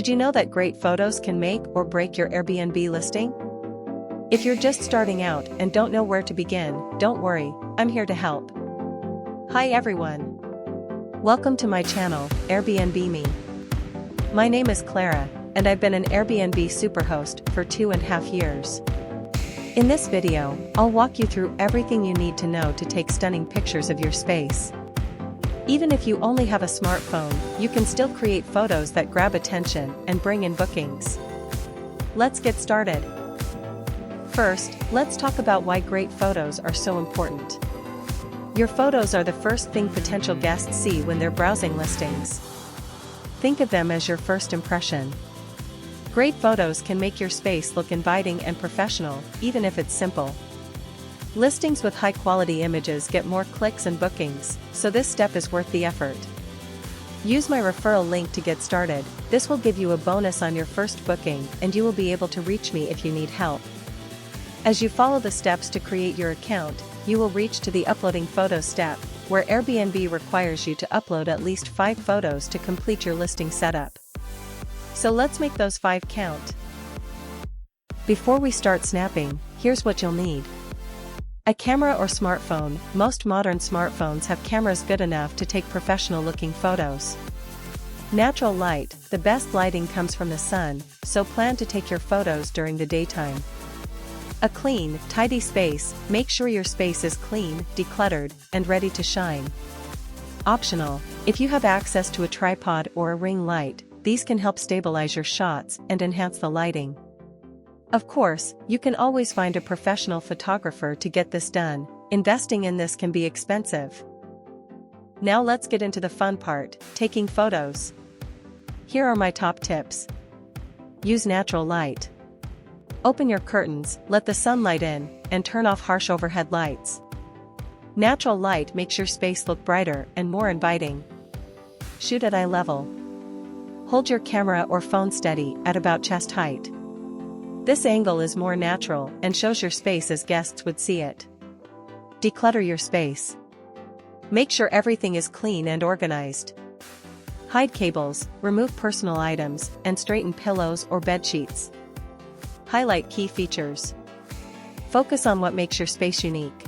Did you know that great photos can make or break your Airbnb listing? If you're just starting out and don't know where to begin, don't worry, I'm here to help. Hi everyone. Welcome to my channel, Airbnb Me. My name is Clara, and I've been an Airbnb superhost for 2.5 years. In this video, I'll walk you through everything you need to know to take stunning pictures of your space. Even if you only have a smartphone, you can still create photos that grab attention and bring in bookings. Let's get started. First, let's talk about why great photos are so important. Your photos are the first thing potential guests see when they're browsing listings. Think of them as your first impression. Great photos can make your space look inviting and professional, even if it's simple. Listings with high-quality images get more clicks and bookings, so this step is worth the effort. Use my referral link to get started. This will give you a bonus on your first booking, and you will be able to reach me if you need help. As you follow the steps to create your account, you will reach to the uploading photos step, where Airbnb requires you to upload at least 5 photos to complete your listing setup. So let's make those 5 count. Before we start snapping, here's what you'll need. A camera or smartphone. Most modern smartphones have cameras good enough to take professional-looking photos. Natural light. The best lighting comes from the sun, so plan to take your photos during the daytime. A clean, tidy space. Make sure your space is clean, decluttered, and ready to shine. Optional. If you have access to a tripod or a ring light, these can help stabilize your shots and enhance the lighting. Of course, you can always find a professional photographer to get this done. Investing in this can be expensive. Now let's get into the fun part, taking photos. Here are my top tips. Use natural light. Open your curtains, let the sunlight in, and turn off harsh overhead lights. Natural light makes your space look brighter and more inviting. Shoot at eye level. Hold your camera or phone steady at about chest height. This angle is more natural and shows your space as guests would see it. Declutter your space. Make sure everything is clean and organized. Hide cables, remove personal items, and straighten pillows or bed sheets. Highlight key features. Focus on what makes your space unique.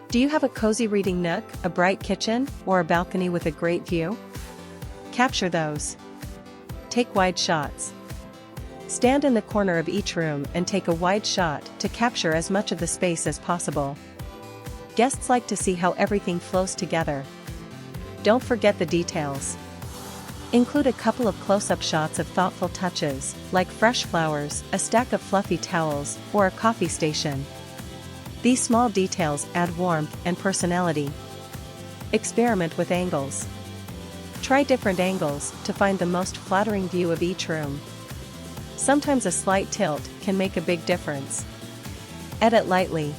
Do you have a cozy reading nook, a bright kitchen, or a balcony with a great view? Capture those. Take wide shots. Stand in the corner of each room and take a wide shot to capture as much of the space as possible. Guests like to see how everything flows together. Don't forget the details. Include a couple of close-up shots of thoughtful touches, like fresh flowers, a stack of fluffy towels, or a coffee station. These small details add warmth and personality. Experiment with angles. Try different angles to find the most flattering view of each room. Sometimes a slight tilt can make a big difference. Edit lightly.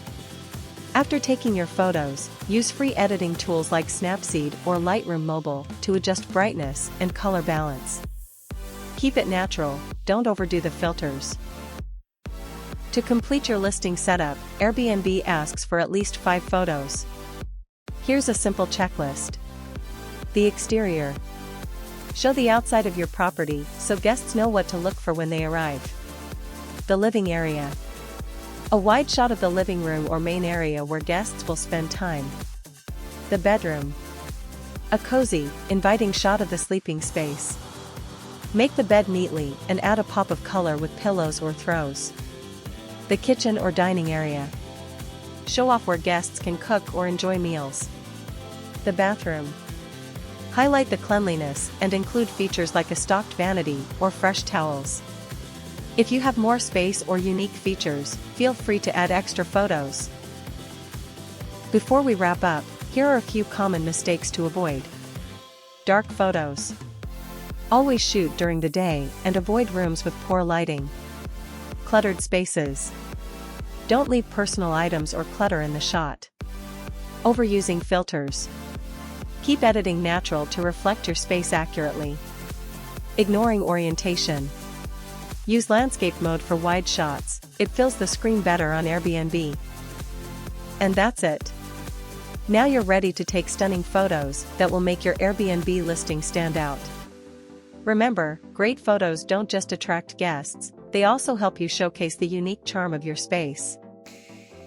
After taking your photos, use free editing tools like Snapseed or Lightroom Mobile to adjust brightness and color balance. Keep it natural, don't overdo the filters. To complete your listing setup, Airbnb asks for at least 5 photos. Here's a simple checklist. The exterior. Show the outside of your property so guests know what to look for when they arrive. The living area. A wide shot of the living room or main area where guests will spend time. The bedroom. A cozy, inviting shot of the sleeping space. Make the bed neatly and add a pop of color with pillows or throws. The kitchen or dining area. Show off where guests can cook or enjoy meals. The bathroom. Highlight the cleanliness and include features like a stocked vanity or fresh towels. If you have more space or unique features, feel free to add extra photos. Before we wrap up, here are a few common mistakes to avoid. Dark photos. Always shoot during the day and avoid rooms with poor lighting. Cluttered spaces. Don't leave personal items or clutter in the shot. Overusing filters. Keep editing natural to reflect your space accurately. Ignoring orientation. Use landscape mode for wide shots, it fills the screen better on Airbnb. And that's it. Now you're ready to take stunning photos that will make your Airbnb listing stand out. Remember, great photos don't just attract guests, they also help you showcase the unique charm of your space.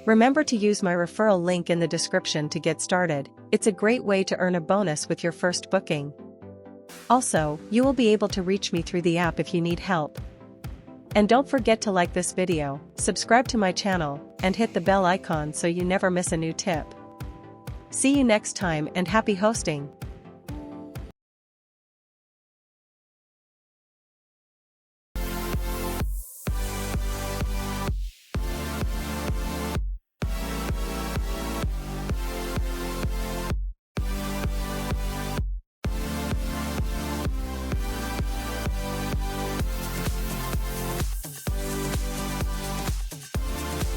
Remember to use my referral link in the description to get started. It's a great way to earn a bonus with your first booking. Also, you will be able to reach me through the app if you need help. And don't forget to like this video, subscribe to my channel, and hit the bell icon so you never miss a new tip. See you next time and happy hosting!